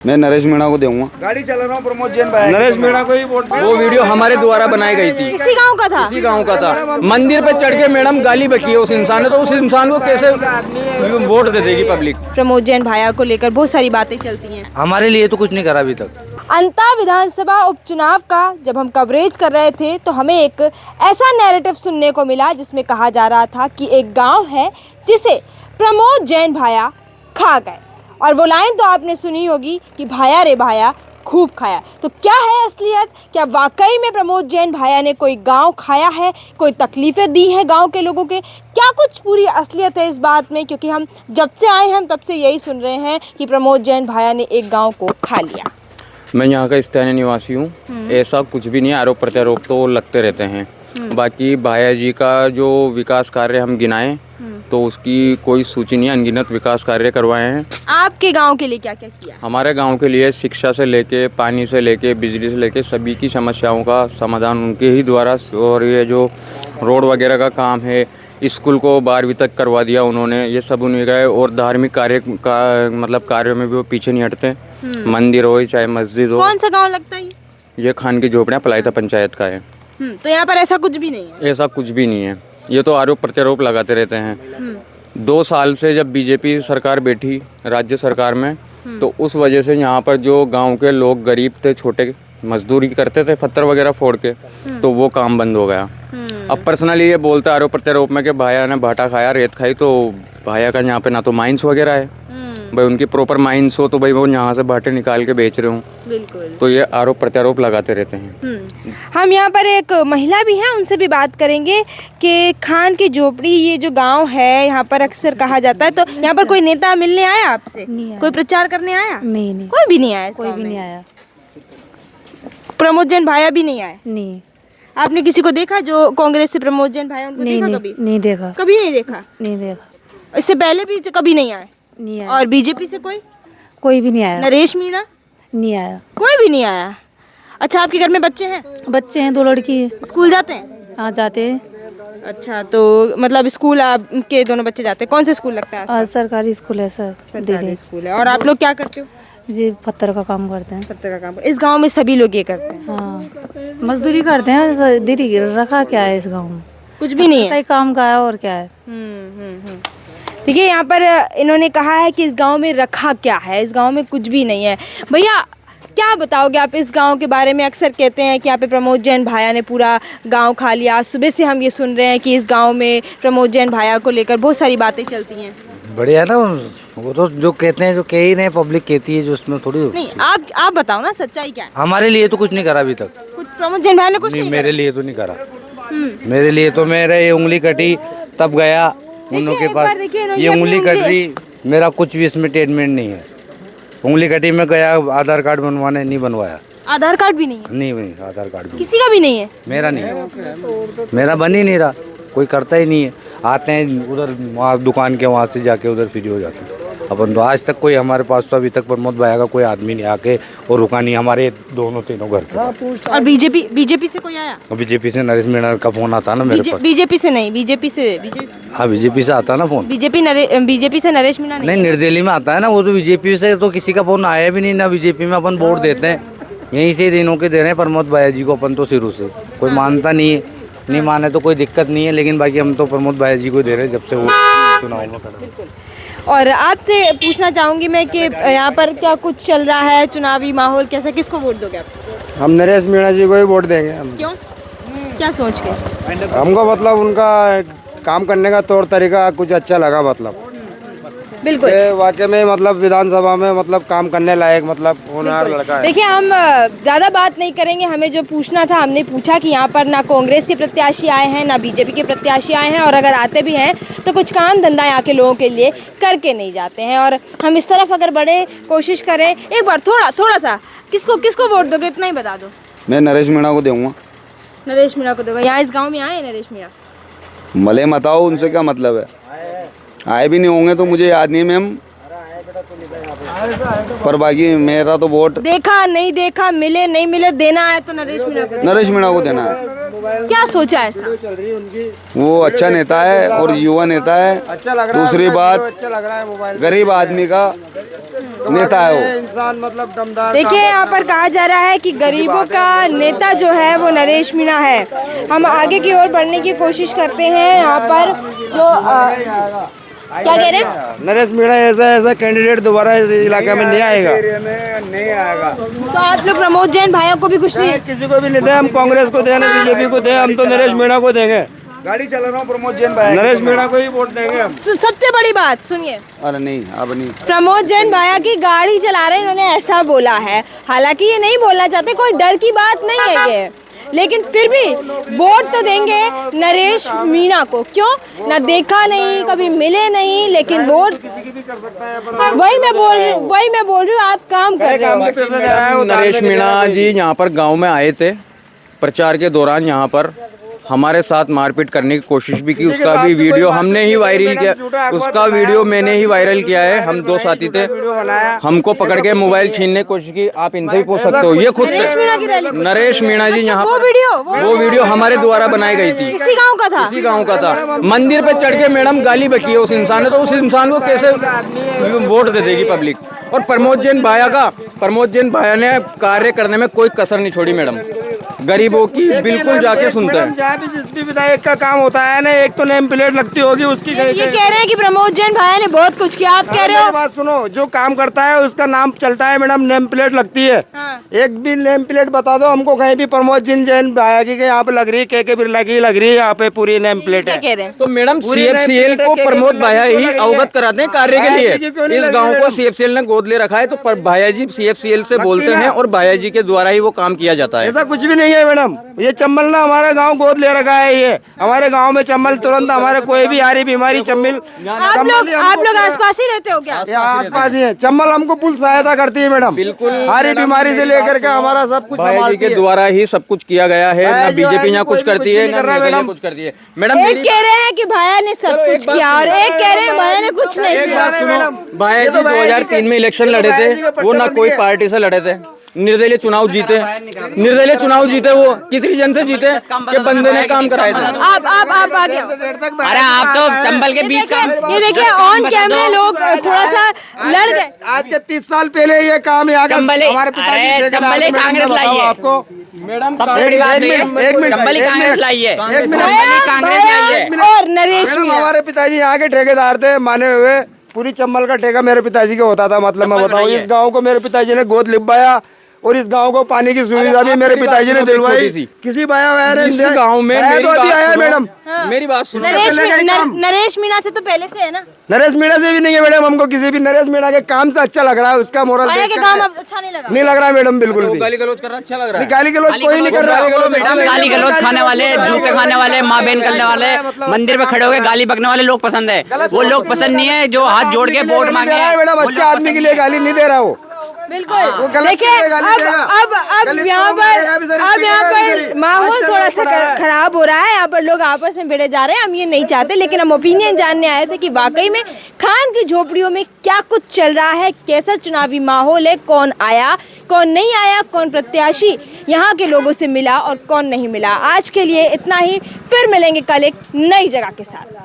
मैं नरेश मीणा को दूंगा। गाड़ी चला रहा हूँ प्रमोद जैन भाई, नरेश मीणा को ही वोट। वो वीडियो हमारे द्वारा बनाई गई थी। इसी गांव का था? इसी गांव का था। मंदिर पे चढ़ के मैडम गाली बकी है उस इंसान ने, तो उस इंसान को कैसे वोट दे देगी पब्लिक? प्रमोद जैन भाया को लेकर बहुत सारी बातें चलती हैं। हमारे लिए तो कुछ नहीं करा अभी तक। अंता विधानसभा उपचुनाव का जब हम कवरेज कर रहे थे तो हमें एक ऐसा नैरेटिव सुनने को मिला जिसमें कहा जा रहा था कि एक गांव है जिसे प्रमोद जैन भाया खा गए, और वो लाइन तो आपने सुनी होगी कि भाया रे भाया खूब खाया। तो क्या है असलियत? क्या वाकई में प्रमोद जैन भाया ने कोई गांव खाया है, कोई तकलीफ़ें दी हैं गांव के लोगों के? क्या कुछ पूरी असलियत है इस बात में? क्योंकि हम जब से आए हैं तब से यही सुन रहे हैं कि प्रमोद जैन भाया ने एक गांव को खा लिया। मैं यहाँ का स्थानीय निवासी हूँ। ऐसा कुछ भी नहीं है, आरोप प्रत्यारोप तो लगते रहते हैं। बाकी भाया जी का जो विकास कार्य हम गिनाएं तो उसकी कोई सूची नहीं है। अनगिनत विकास कार्य करवाए हैं। आपके गांव के लिए क्या क्या किया? हमारे गांव के लिए शिक्षा से लेके, पानी से लेके, बिजली से लेके सभी की समस्याओं का समाधान उनके ही द्वारा, और ये जो रोड वगैरह का काम है, स्कूल को 12वीं तक करवा दिया उन्होंने, ये सब उन्हीं का है। और धार्मिक कार्य का मतलब कार्यों में भी वो पीछे नहीं हटते। मंदिर हो चाहे मस्जिद हो। कौन सा गांव लगता है ये खान की झोपड़ियाँ पलायता पंचायत का है। तो यहाँ पर ऐसा कुछ भी नहीं है? ऐसा कुछ भी नहीं है। ये तो आरोप प्रत्यारोप लगाते रहते हैं। 2 साल से जब बीजेपी सरकार बैठी राज्य सरकार में, तो उस वजह से यहाँ पर जो गांव के लोग गरीब थे, छोटे मजदूरी करते थे पत्थर वगैरह फोड़ के, तो वो काम बंद हो गया। अब पर्सनली ये बोलता आरोप प्रत्यारोप में कि भाया ने भाटा खाया, रेत खाई, तो भाया का यहाँ पे ना तो माइंस वगैरह है भाई, उनकी प्रॉपर माइंस हो तो भाई वो यहाँ से भाटे निकाल के बेच रहे हो। बिल्कुल। तो ये आरोप प्रत्यारोप लगाते रहते हैं। हम यहाँ पर एक महिला भी हैं, उनसे भी बात करेंगे कि खान की झोपड़ी ये जो गांव है यहाँ पर अक्सर कहा जाता है, तो यहाँ पर कोई नेता मिलने आया आपसे? कोई प्रचार करने आया? नहीं, कोई भी नहीं आया? कोई भी नहीं आया। प्रमोद जैन भाया भी नहीं आए? नहीं। आपने किसी को देखा जो कांग्रेस से प्रमोद जैन भाया, उनको देखा कभी? नहीं देखा। कभी नहीं देखा? नहीं देखा। इससे पहले भी कभी नहीं आए? नहीं आया। और बीजेपी से कोई भी नहीं आया। नरेश मीणा? नहीं आया। कोई भी नहीं आया। अच्छा, आपके घर में बच्चे हैं? बच्चे हैं, 2 लड़की है। स्कूल जाते हैं? हाँ जाते हैं। अच्छा, तो मतलब स्कूल आपके दोनों बच्चे जाते हैं? कौन से स्कूल लगता है? सरकारी स्कूल है सर। सरकारी स्कूल है। और आप लोग क्या करते हो? जी पत्थर का काम करते हैं। पत्थर का काम। इस गांव में सभी लोग ये करते हैं? हाँ, मजदूरी करते हैं दीदी। रखा क्या है इस गांव में? कुछ भी नहीं है। कई काम का है और क्या है। देखिए, यहाँ पर इन्होंने कहा है कि इस गांव में रखा क्या है, इस गांव में कुछ भी नहीं है। भैया क्या बताओगे आप इस गांव के बारे में? अक्सर कहते हैं कि यहाँ पे प्रमोद जैन भाया ने पूरा गांव खा लिया। सुबह से हम ये सुन रहे हैं कि इस गांव में प्रमोद जैन भाया को लेकर बहुत सारी बातें चलती हैं। बढ़िया ना, वो तो जो कहते हैं, जो कह ही नहीं, पब्लिक कहती है, जो उसमें थोड़ी नहीं, आप बताओ ना, सच्चाई क्या है? हमारे लिए तो कुछ नहीं करा अभी तक। कुछ प्रमोद जैन भाया ने कुछ नहीं मेरे लिए तो नहीं करा। मेरे लिए तो मेरे ये उंगली कटी तब गया उन के पास, ये उंगली कट रही, मेरा कुछ भी इसमें ट्रीटमेंट नहीं है। उंगली कटी में गया आधार कार्ड बनवाने, नहीं बनवाया। आधार कार्ड भी नहीं है? नहीं, आधार कार्ड भी किसी का भी नहीं है? मेरा नहीं है। मेरा बन ही नहीं रहा, कोई करता ही नहीं है। आते हैं उधर वहाँ दुकान के वहाँ से जाके उधर फ्री हो जाते हैं। अपन तो आज तक कोई हमारे पास तो अभी तक प्रमोद भाया का कोई आदमी नहीं आके और रुका नहीं हमारे दोनों तीनों घर पे। और बीजेपी से कोई आया? बीजेपी से नरेश मीणा का फोन आता ना मेरे पास। बीजेपी से नहीं, बीजेपी से हाँ, बीजेपी से आता ना फोन। बीजेपी से नरेश मीणा नहीं, निर्दलीय में आता है ना वो तो। बीजेपी से तो किसी का फोन आया भी नहीं ना। बीजेपी में अपन वोट देते हैं, यहीं से दिनों के दे रहे हैं प्रमोद भाया जी को अपन तो शुरू से। कोई मानता नहीं है, नहीं माने तो कोई दिक्कत नहीं है, लेकिन बाकी हम तो प्रमोद भाया जी को दे रहे हैं जब से वो चुनाव में खड़ा। और आपसे पूछना चाहूँगी मैं कि यहाँ पर क्या कुछ चल रहा है, चुनावी माहौल कैसा, किसको वोट दोगे आप? हम नरेश मीणा जी को ही वोट देंगे। हम क्यों, क्या सोच के? हमको मतलब उनका काम करने का तौर तरीका कुछ अच्छा लगा। मतलब बिल्कुल वाकई में मतलब विधानसभा में मतलब काम करने लायक मतलब होनहार लड़का है। देखिए, हम ज़्यादा बात नहीं करेंगे। हमें जो पूछना था हमने पूछा कि यहाँ पर ना कांग्रेस के प्रत्याशी आए हैं, ना बीजेपी के प्रत्याशी आए हैं, और अगर आते भी हैं तो कुछ काम धंधा यहाँ के लोगों के लिए करके नहीं जाते हैं। और हम इस तरफ अगर बढ़े, कोशिश करें, एक बार थोड़ा सा किसको वोट दोगे, इतना ही बता दो। मैं नरेश मीणा को दूंगा। नरेश मीणा को दोगे? यहाँ इस गाँव में आए नरेश मीणा? भले बताओ, उनसे क्या मतलब है? आए भी नहीं होंगे तो मुझे याद नहीं मैम, पर बाकी मेरा तो वोट देखा नहीं देखा, मिले नहीं मिले, देना है तो नरेश मीणा को देना है। क्या सोचा ऐसा? वो अच्छा नेता है और युवा नेता है। अच्छा लग रहा है। दूसरी बात, अच्छा लग रहा है मोबाइल, गरीब आदमी का नेता है वो। इंसान मतलब दमदार। देखिए यहाँ पर कहा जा रहा है कि गरीबों का नेता जो है वो नरेश मीणा है। हम आगे की ओर बढ़ने की कोशिश करते हैं। यहाँ पर जो क्या कह रहे हैं? नरेश मीणा ऐसा कैंडिडेट दोबारा इस इलाके में नहीं आएगा। नहीं आएगा। तो आप लोग प्रमोद जैन भाइयों को भी कुछ नहीं? किसी को भी नहीं दे, हम कांग्रेस को दे, बीजेपी को दे, हम तो नरेश मीणा को देंगे। गाड़ी चला रहा हूँ प्रमोद जैन भाई, नरेश मीणा को ही वोट देंगे हम। सबसे बड़ी बात सुनिए, अरे नहीं अब नहीं। प्रमोद जैन भाया की गाड़ी चला रहे हैं, इन्होंने ऐसा बोला है। हालांकि ये नहीं बोलना चाहते, कोई डर की बात नहीं है ये, लेकिन फिर भी वोट तो देंगे नरेश मीणा को। क्यों ना देखा नहीं, कभी मिले नहीं, लेकिन वोट वही मैं बोल रही हूँ आप काम कर रहे हो। नरेश मीणा जी यहाँ पर गांव में आए थे, प्रचार के दौरान यहाँ पर हमारे साथ मारपीट करने की कोशिश भी की। उसका भी वीडियो हमने ही वायरल किया, उसका वीडियो मैंने ही वायरल किया है। हम दो साथी थे, हमको पकड़ के मोबाइल छीनने की कोशिश की। आप इनसे ही पूछ सकते हो, ये खुद नरेश मीणा जी यहाँ वो वीडियो हमारे द्वारा बनाई गई थी। इसी गांव का था? इसी गांव का था। मंदिर पे चढ़ के मैडम गाली बकी है उस इंसान ने, तो उस इंसान को कैसे वोट दे देगी पब्लिक? और प्रमोद जैन भाया ने कार्य करने में कोई कसर नहीं छोड़ी मैडम, गरीबों की बिल्कुल जाके सुनते हैं। जहाँ भी जिस भी विधायक का काम होता है ना, एक तो नेम प्लेट लगती होगी उसकी। ये कह रहे हैं कि प्रमोद जैन भाया ने बहुत कुछ किया, आप कह रहे हो? बात सुनो, जो काम करता है उसका नाम चलता है मैडम, नेम प्लेट लगती है। एक भी नेम प्लेट बता दो हमको कहीं भी प्रमोद जैन भाया की यहाँ पे लग रही, के बिरला की लग रही है, यहाँ पे पूरी नेम प्लेट है। कह रहे हैं तो मैडम CFCL को प्रमोद भाया ही अवगत कराते हैं कार्य के लिए। इस गांव को CFCL ने गोद ले रखा है, तो भाया जी CFCL से बोलते हैं और भाया जी के द्वारा ही वो काम किया जाता है। ऐसा कुछ भी नहीं है मैडम, ये चम्बल ना हमारा गांव गोद ले रखा है। ये हमारे गांव में चम्बल तुरंत हमारे कोई भी आ रही बीमारी चम्बल। आप लोग आसपास ही रहते हो क्या? आसपास ही है चम्बल, हमको फुल सहायता करती है मैडम। बिल्कुल, हमारी बीमारी से लेकर के हमारा सब कुछ भाया जी के द्वारा ही सब कुछ किया गया है। ना बीजेपी यहाँ कुछ करती है, ना निर्दलीय कुछ करती है। मैडम एक कह रहे हैं कि भाया ने सब कुछ किया और एक कह रहे हैं भाया ने कुछ नहीं एक किया। बात सुनो, भाया जी 2003 में इलेक्शन लड़े थे, वो ना कोई पार्टी से लड़े थे, निर्दलीय चुनाव जीते वो किस रीजन से जीते कि बंदे ने काम कराए थे। आप आगे आओ। अरे आप तो चंबल के बीच का ये देखिए ऑन कैमरे लोग थोड़ा सा लड़ गए। आज के 30 साल पहले ये काम यहाँ चंबल हमारे पिताजी चंबल कांग्रेस लाई है आपको। मैडम सबसे बड़ी बात एक मिनट चंबल कांग्रेस लाई है, भाया, कांग्रेस लाई है। और नरेश मीणा। हमारे पिताजी यहाँ के ठेकेदार थे माने हुए। पूरी चंबल का ठेका मेरे पिताजी का होता था। मतलब मैं बताऊँ, इस गांव को मेरे पिताजी ने गोद लिपवाया और इस गांव को पानी की सुविधा भी मेरे पिताजी ने दिलवाई। किसी इस गांव में मैडम मेरी बात सुनो, नरेश मीणा से तो पहले से है ना? नरेश मीणा से भी नहीं है मैडम, हमको किसी भी नरेश मीणा के काम से अच्छा लग रहा है। उसका मोरल भाया के काम अब अच्छा नहीं लगा? नहीं लग रहा है मैडम, बिल्कुल भी। गाली गलौज करना अच्छा लग रहा है? गाली गलौज कोई नहीं कर रहा है। गाली गलौज खाने वाले, जूते खाने वाले, माँ बहन करने वाले, मंदिर में खड़े होकर गाली बकने वाले लोग पसंद है। वो लोग पसंद नहीं है जो हाथ जोड़ के वोट मांगे हैं। मैडम अच्छे आदमी के लिए गाली नहीं दे रहा वो। बिल्कुल। देखिए अब यहाँ पर माहौल थोड़ा सा खराब हो रहा है। यहाँ पर लोग आपस में भिड़े जा रहे हैं। हम ये नहीं चाहते, लेकिन हम ओपिनियन जानने आए थे कि वाकई में खान की झोपड़ियों में क्या कुछ चल रहा है, कैसा चुनावी माहौल है, कौन आया कौन नहीं आया, कौन प्रत्याशी यहाँ के लोगों से मिला और कौन नहीं मिला। आज के लिए इतना ही, फिर मिलेंगे कल एक नई जगह के साथ।